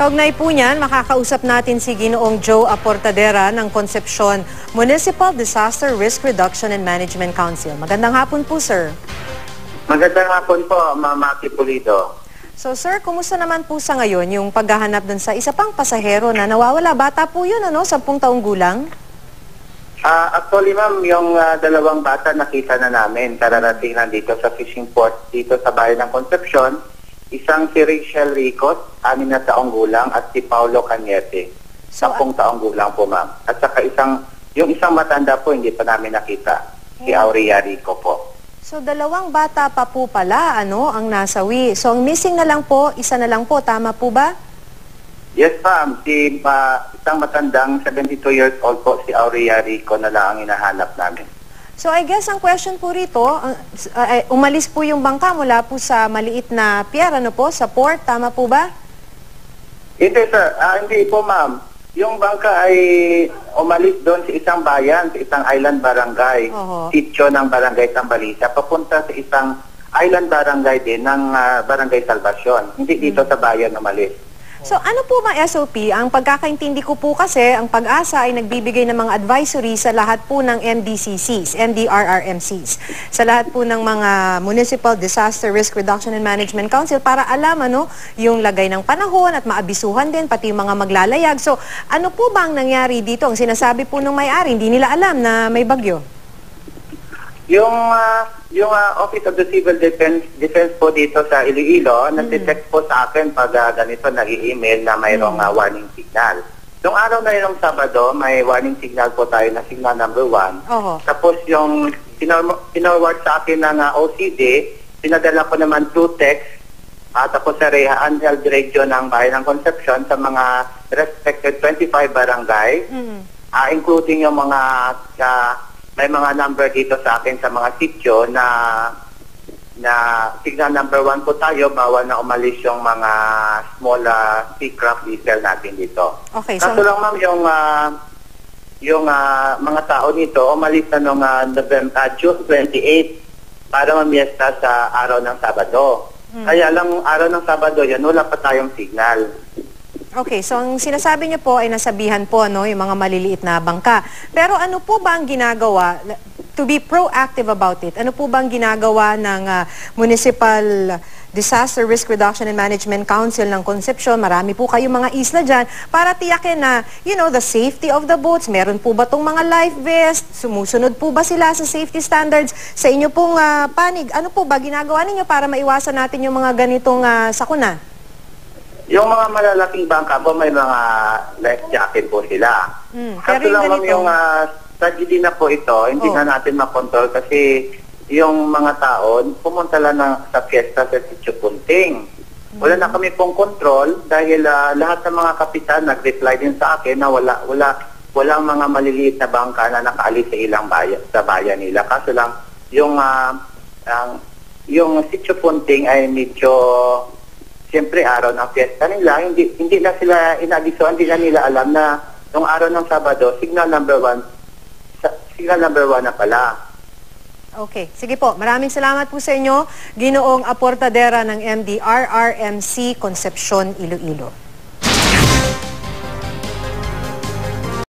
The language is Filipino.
Kaugnay po niyan, makakausap natin si Ginoong Joe Aportadera ng Concepcion Municipal Disaster Risk Reduction and Management Council. Magandang hapon po, sir. Magandang hapon po, Ma'am Maki Pulido. So, sir, kumusta naman po sa ngayon yung paghahanap dun sa isa pang pasahero na nawawala? Bata po yun, 10 taong gulang? Actually, ma'am, yung dalawang bata nakita na namin. Kararating na dito sa fishing port dito sa bayan ng Concepcion. Isang si Rachel Ricos, 6 na taong gulang, at si Paulo Cañete, 10 taong gulang po, ma'am. At saka yung isang matanda po, hindi pa namin nakita, si Aurea Rico po. So, 2 bata pa po pala, ang nasawi. So, ang missing na lang po, isa na lang po, tama po ba? Yes, ma'am. Isang matandang 72 years old po, si Aurea Rico na lang ang hinahanap namin. So I guess ang question po rito, umalis po yung bangka mula po sa maliit na pier, sa port, tama po ba? Hindi, sir. Hindi po, ma'am. Yung bangka ay umalis doon sa isang bayan, sa isang island barangay, sitio ng barangay Tambalisa, papunta sa isang island barangay din ng barangay Salvacion. Hindi dito sa bayan umalis. So ano po ba SOP? Ang pagkakaintindi ko po kasi, ang Pag-asa ay nagbibigay ng mga advisory sa lahat po ng MDCCs, MDRRMCs, sa lahat po ng mga Municipal Disaster Risk Reduction and Management Council para alam yung lagay ng panahon at maabisuhan din pati yung mga maglalayag. So ano po ba ang nangyari dito? Ang sinasabi po ng may-ari, hindi nila alam na may bagyo. Yung Office of the Civil Defense po dito sa Iloilo, nag-detect po sa akin pag ganito nag-i-email na mayroong warning signal. Nung araw na yung Sabado, may warning signal po tayo na signal number 1. Tapos yung pinorward sa akin ng OCD, pinadala ko naman 2 texts, tapos sa handheld radio ng Bayan ng Concepcion sa mga respected 25 barangay, including yung mga may mga number dito sa akin sa mga sityo na signal number 1 po tayo, bawal na umalis yung mga small seacraft vessel natin dito. Okay, Kaso lang, ma'am, yung mga tao nito umalis na noong June 28 para mamiesta sa araw ng Sabado. Kaya lang araw ng Sabado yan, wala pa tayong signal. Okay, so ang sinasabi niyo po ay nasabihan po yung mga maliliit na bangka. Pero ano po ba ang ginagawa to be proactive about it? Ano po ba ang ginagawa ng Municipal Disaster Risk Reduction and Management Council ng Concepcion? Marami po kayong mga isla dyan para tiyakin na, the safety of the boats. Meron po ba itong mga life vest? Sumusunod po ba sila sa safety standards? Sa inyo pong panig, ano po ba ginagawa ninyo para maiwasan natin yung mga ganitong sakuna? Yung mga malalaking bangka po, may mga life jacket po sila. Kaso lang, ma'am, yung tragedy na po ito, hindi na natin makontrol kasi yung mga tao pumunta lang sa fiesta sa Sitio Punting. Wala na kami pong control dahil lahat ng mga kapitan nag-reply din sa akin na walang mga maliliit na bangka na nakaalis sa ilang bayan nila. Kaso lang, yung Sitio Punting ay medyo siyempre, araw ng fiesta nila, hindi na sila inabisuan, hindi na nila alam na nung araw ng Sabado, signal number 1 na pala. Okay. Sige po. Maraming salamat po sa inyo, Ginoong Aportadera ng MDRRMC Concepcion, Iloilo.